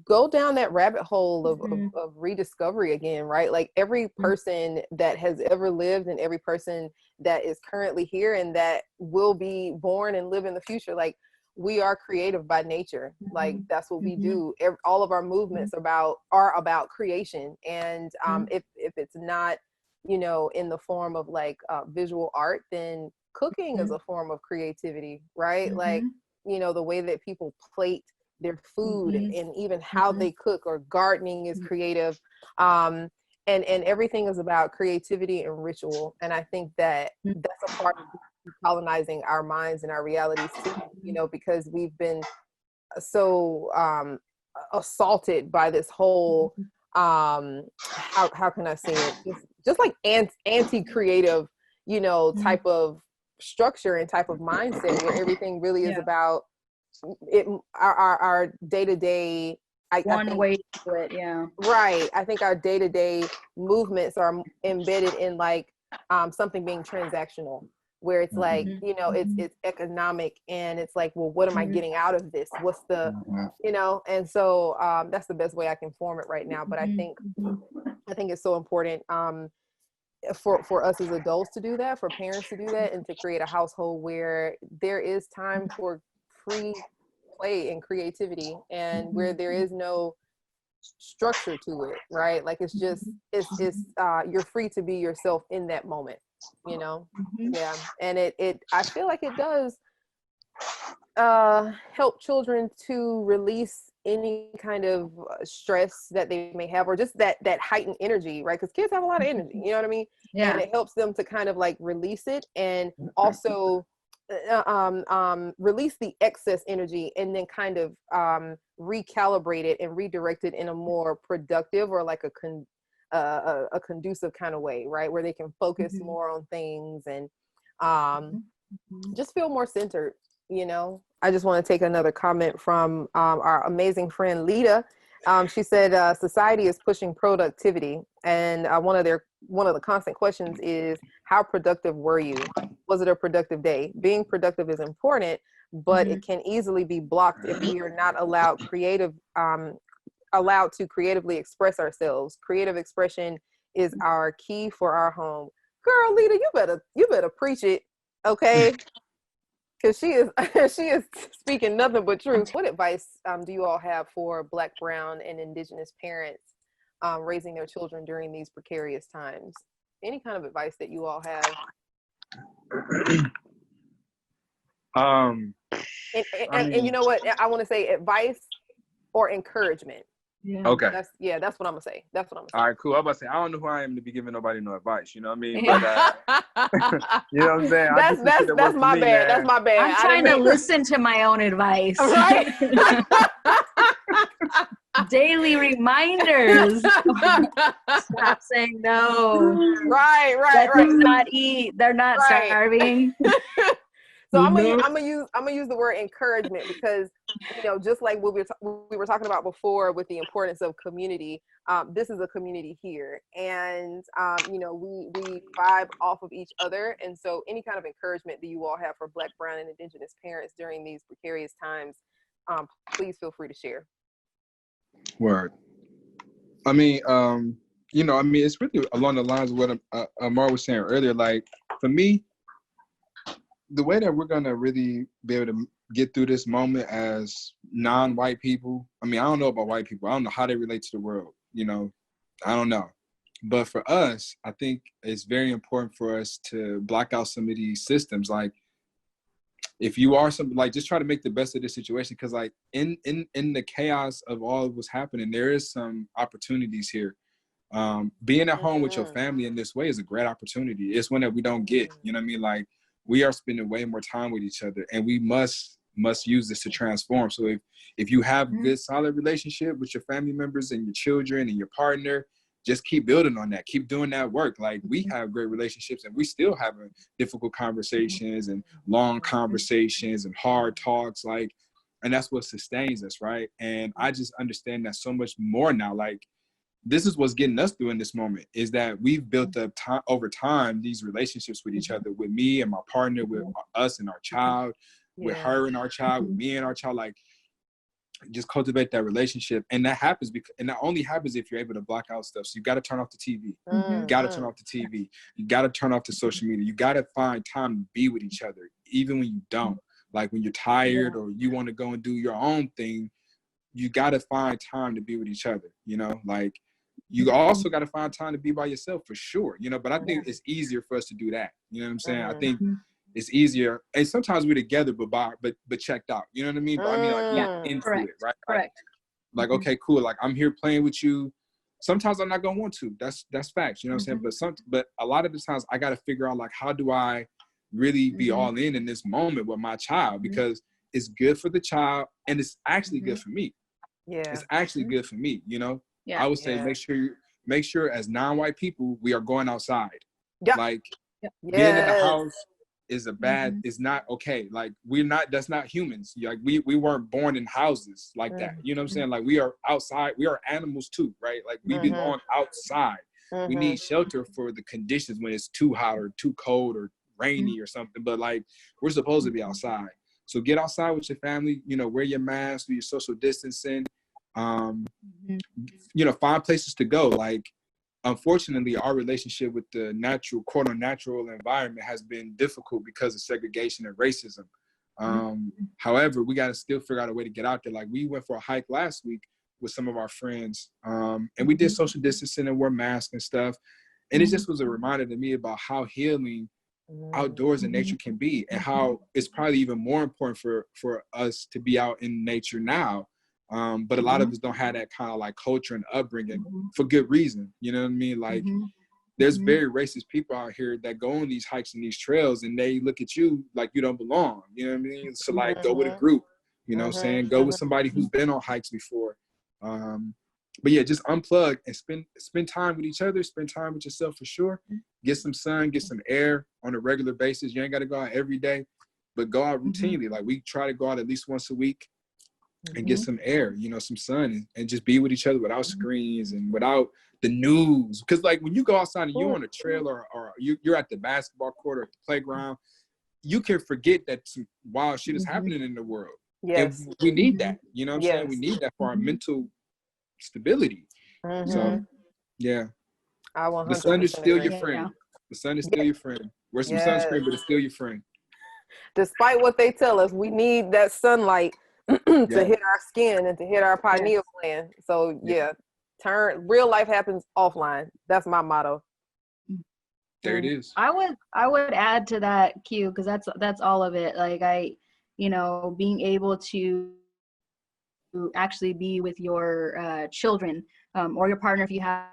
go down that rabbit hole of rediscovery again, right? Like every person that has ever lived and every person that is currently here and that will be born and live in the future, like we are creative by nature. Like that's what we do. All of our movements are about creation. And if it's not, you know, in the form of like visual art, then cooking is a form of creativity, right? Like, you know, the way that people plate their food and even how they cook, or gardening is creative. And everything is about creativity and ritual. And I think that that's a part of colonizing our minds and our realities too, you know, because we've been so assaulted by this whole how can I say it, just like anti-creative, you know, type of structure and type of mindset where everything really is about it, our day-to-day way to do it. Right. I think our day-to-day movements are embedded in like something being transactional, where it's like, you know, it's economic, and it's like, well, what am I getting out of this? What's the, you know, and so that's the best way I can form it right now. But I think it's so important for us as adults to do that, for parents to do that, and to create a household where there is time for free play and creativity, and where there is no structure to it, right? Like it's just it's you're free to be yourself in that moment, you know. Yeah. And it I feel like it does help children to release any kind of stress that they may have, or just that heightened energy, right? Because kids have a lot of energy, you know what I mean? And it helps them to kind of like release it, and also release the excess energy, and then kind of recalibrate it and redirect it in a more productive, or like a conducive kind of way, right? Where they can focus more on things and just feel more centered, you know. I just want to take another comment from our amazing friend Lita. She said society is pushing productivity, and one of the constant questions is, how productive were you? Was it a productive day? Being productive is important, but it can easily be blocked if we are not allowed to creatively express ourselves. Creative expression is our key for our home. Girl, Lita, you better preach it, okay? Because she is speaking nothing but truth. What advice do you all have for Black, Brown, and Indigenous parents raising their children during these precarious times? Any kind of advice that you all have? And you know what? I want to say advice or encouragement. Okay. That's what I'm gonna say. All right, cool. I'm about to say, I don't know who I am to be giving nobody no advice. You know what I mean? But you know what I'm saying? That's my bad. That's my bad. I'm trying to listen to my own advice. Right. Daily reminders. Stop saying no. Right. Let them not eat. They're not starving. So I'm gonna use the word encouragement, because, you know, just like what we were talking about before with the importance of community, this is a community here, and you know, we vibe off of each other, and so any kind of encouragement that you all have for Black, Brown, and Indigenous parents during these precarious times, please feel free to share. Word. I mean, you know, I mean, it's really along the lines of what Amar was saying earlier. Like, for me, the way that we're gonna really be able to get through this moment as non-white people, I mean, I don't know about white people. I don't know how they relate to the world, you know, I don't know. But for us, I think it's very important for us to block out some of these systems. Like, if you are something, like, just try to make the best of this situation, because like in the chaos of all of what's happening, there is some opportunities here. Being at home with your family in this way is a great opportunity. It's one that we don't get, you know what I mean? Like, we are spending way more time with each other, and we must use this to transform. So if you have a good, solid relationship with your family members and your children and your partner, just keep building on that. Keep doing that work. Like, we have great relationships, and we still having difficult conversations and long conversations and hard talks. Like, and that's what sustains us, right? And I just understand that so much more now. Like, this is what's getting us through in this moment, is that we've built up over time these relationships with each other, with me and my partner, with us and our child, with her and our child, with me and our child. Like, just cultivate that relationship. And that happens and that only happens if you're able to block out stuff. So you got to turn off the TV. You got to turn off the TV. You got to turn off the social media. You got to find time to be with each other, even when you don't. Like, when you're tired or you want to go and do your own thing, you got to find time to be with each other, you know? Like, you also got to find time to be by yourself, for sure, you know? But I think it's easier for us to do that. You know what I'm saying? I think it's easier, and sometimes we're together but checked out, you know what I mean? But I mean, like, into it, right? Correct. Like, okay, cool, like, I'm here playing with you. Sometimes I'm not gonna want to. That's facts, you know what I'm saying? But a lot of the times I got to figure out, like, how do I really be all in this moment with my child, because it's good for the child and it's actually good for me. It's actually good for me, you know? I would say make sure as non-white people, we are going outside. Like, being in the house is is not okay. Like, that's not humans. Like, we weren't born in houses like that. You know what I'm saying? Like, we are outside. We are animals too, right? Like, we belong outside. We need shelter for the conditions when it's too hot or too cold or rainy or something. But, like, we're supposed to be outside. So get outside with your family, you know, wear your mask, do your social distancing, you know, find places to go. Like, unfortunately, our relationship with the natural, quote unquote, natural environment has been difficult because of segregation and racism. However, we got to still figure out a way to get out there. Like, we went for a hike last week with some of our friends, and we did social distancing and wore masks and stuff. And it just was a reminder to me about how healing outdoors in nature can be, and how it's probably even more important for us to be out in nature now. But a lot of us don't have that kind of, like, culture and upbringing for good reason. You know what I mean? Like, there's very racist people out here that go on these hikes and these trails, and they look at you like you don't belong. You know what I mean? So, like, go with a group, you know what I'm saying? Go with somebody who's been on hikes before. But yeah, just unplug and spend time with each other, spend time with yourself, for sure. Get some sun, get some air on a regular basis. You ain't got to go out every day, but go out routinely. Like, we try to go out at least once a week and get some air, you know, some sun, and just be with each other without screens and without the news. Because, like, when you go outside and you're on a trail or you're at the basketball court or at the playground, you can forget that some wild shit is happening in the world. And we need that, you know what I'm saying? We need that for our mental stability. So, yeah. The sun is still your friend. The sun is still your friend. Wear some sunscreen, but it's still your friend. Despite what they tell us, we need that sunlight to hit our skin and to hit our pineal gland. So real life happens offline. That's my motto. There it is. I would add to that, Q, because that's all of it. Like, you know, being able to actually be with your children, or your partner if you have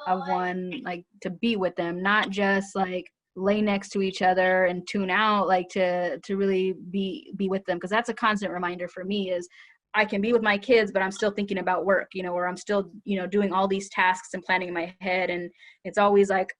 one, like, to be with them, not just like lay next to each other and tune out, like to really be with them. Because that's a constant reminder for me, is I can be with my kids, but I'm still thinking about work, you know, or I'm still, you know, doing all these tasks and planning in my head. And it's always like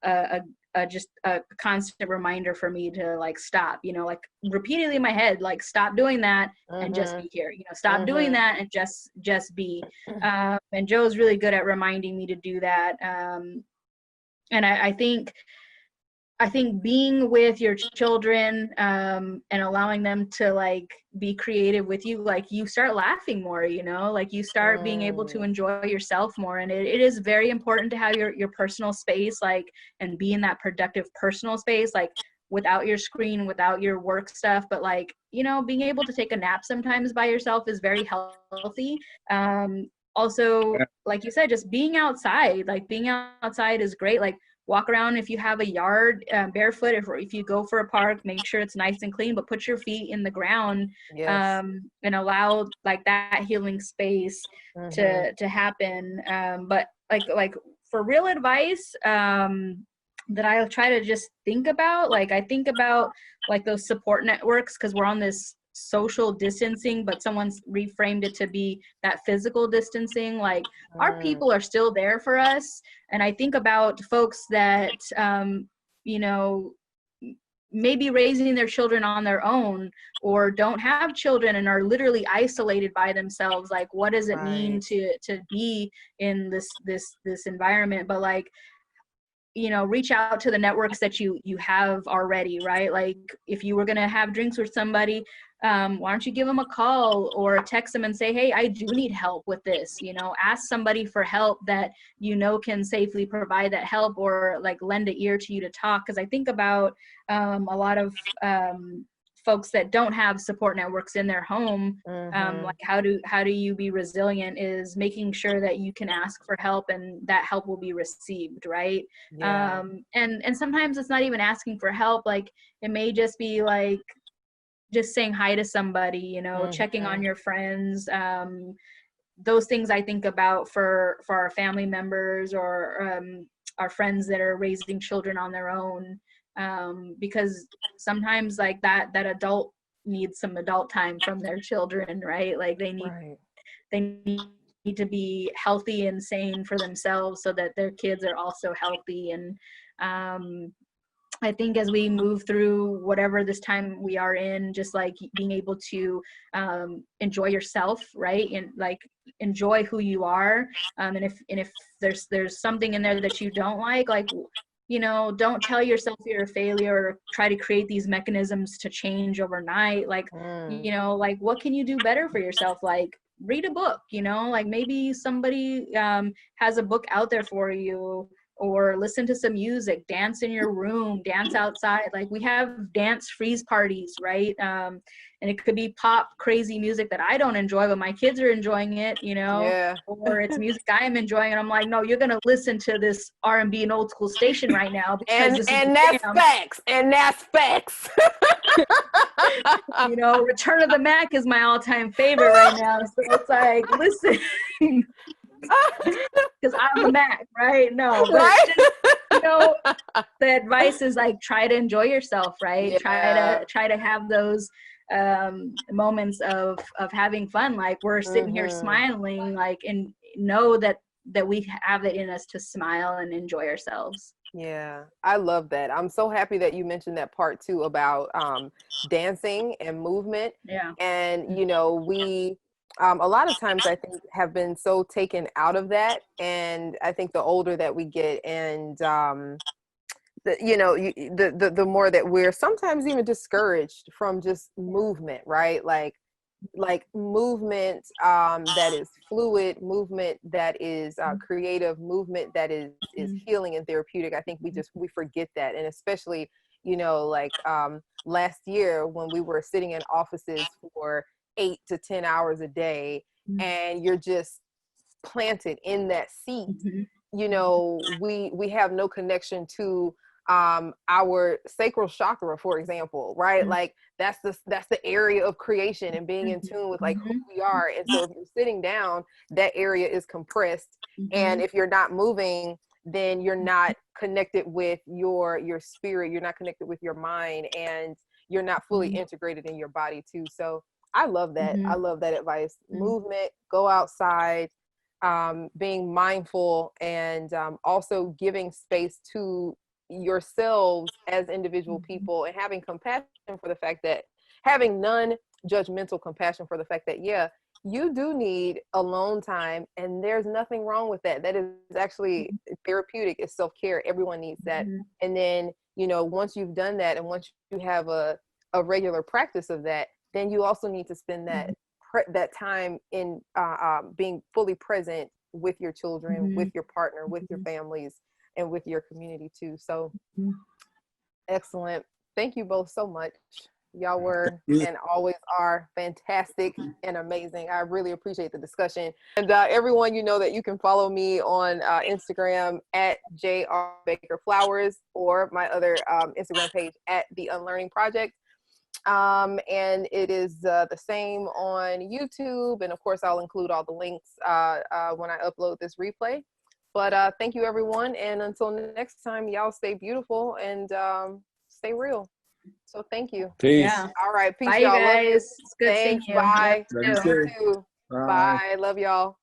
just a constant reminder for me to, like, stop, you know, like, repeatedly in my head, like, stop doing that and just be here, you know, stop doing that and just be. And Joe's really good at reminding me to do that. And I think being with your children, and allowing them to, like, be creative with you, like, you start laughing more, you know, like, you start being able to enjoy yourself more. And it is very important to have your personal space, like, and be in that productive personal space, like, without your screen, without your work stuff. But, like, you know, being able to take a nap sometimes by yourself is very healthy. Also, like you said, just being outside, like, being outside is great. Like, walk around if you have a yard, barefoot. If you go for a park, make sure it's nice and clean, but put your feet in the ground, and allow, like, that healing space to happen. But like for real advice, that I try to just think about. Like, I think about like those support networks, because we're on this social distancing, but someone's reframed it to be that physical distancing. Like, our people are still there for us. And I think about folks that, you know, maybe raising their children on their own, or don't have children and are literally isolated by themselves. Like, what does it mean to be in this environment? But like, you know, reach out to the networks that you have already, right? Like, if you were going to have drinks with somebody, why don't you give them a call or text them and say, hey, I do need help with this. You know, ask somebody for help that you know can safely provide that help, or like lend an ear to you to talk. Because I think about a lot of folks that don't have support networks in their home. Like, how do you be resilient is making sure that you can ask for help and that help will be received, right? And sometimes it's not even asking for help. Like, it may just be like just saying hi to somebody, you know, checking on your friends. Those things I think about for our family members, or our friends that are raising children on their own. Because sometimes like that adult needs some adult time from their children, right? Like, they need to be healthy and sane for themselves so that their kids are also healthy. And I think as we move through whatever this time we are in, just like being able to enjoy yourself, right? And like, enjoy who you are. And if there's something in there that you don't like, you know, don't tell yourself you're a failure or try to create these mechanisms to change overnight. Like, you know, like, what can you do better for yourself? Like, read a book, you know, like maybe somebody has a book out there for you, or listen to some music, dance in your room, dance outside. Like, we have dance freeze parties, right? And it could be pop crazy music that I don't enjoy, but my kids are enjoying it, you know, or it's music I am enjoying. And I'm like, no, you're going to listen to this R&B and old school station right now. And that's facts. And that's facts. You know, Return of the Mac is my all-time favorite right now. So it's like, listen, because I'm a Mac, right? No, but just, you know, the advice is like, try to enjoy yourself, right? Try to have those moments of having fun. Like, we're sitting here smiling, like, and know that we have it in us to smile and enjoy ourselves. Yeah, I love that. I'm so happy that you mentioned that part too about dancing and movement. And you know, we a lot of times I think have been so taken out of that, and I think the older that we get, and you know, the more that we're sometimes even discouraged from just movement, right? Like movement that is fluid, movement that is creative, movement that is healing and therapeutic. I think we forget that. And especially, you know, like last year when we were sitting in offices for 8 to 10 hours a day, and you're just planted in that seat, you know, we have no connection to our sacral chakra, for example, right? Like, that's the area of creation and being in tune with like who we are. And so if you're sitting down, that area is compressed. And if you're not moving, then you're not connected with your spirit, you're not connected with your mind, and you're not fully integrated in your body too. So I love that. I love that advice. Movement, go outside, being mindful, and also giving space to yourselves as individual people, and having compassion for the fact that, having non-judgmental compassion for the fact that, yeah, you do need alone time, and there's nothing wrong with that. That is actually therapeutic. It's self-care. Everyone needs that. And then, you know, once you've done that, and once you have a regular practice of that, then you also need to spend that time in being fully present with your children, with your partner, with your families, and with your community too. So excellent. Thank you both so much. Y'all were and always are fantastic and amazing. I really appreciate the discussion. And everyone, you know that you can follow me on Instagram at JR_Baker-Flowers, or my other Instagram page at The UNLEARNing Project. And it is the same on YouTube. And of course, I'll include all the links when I upload this replay. But thank you, everyone. And until next time, y'all stay beautiful and stay real. So thank you. Peace. Yeah. All right. Peace, Bye, y'all. you guys. Love you. It's good Thanks. seeing you. Bye. Love you too. Bye. Love y'all.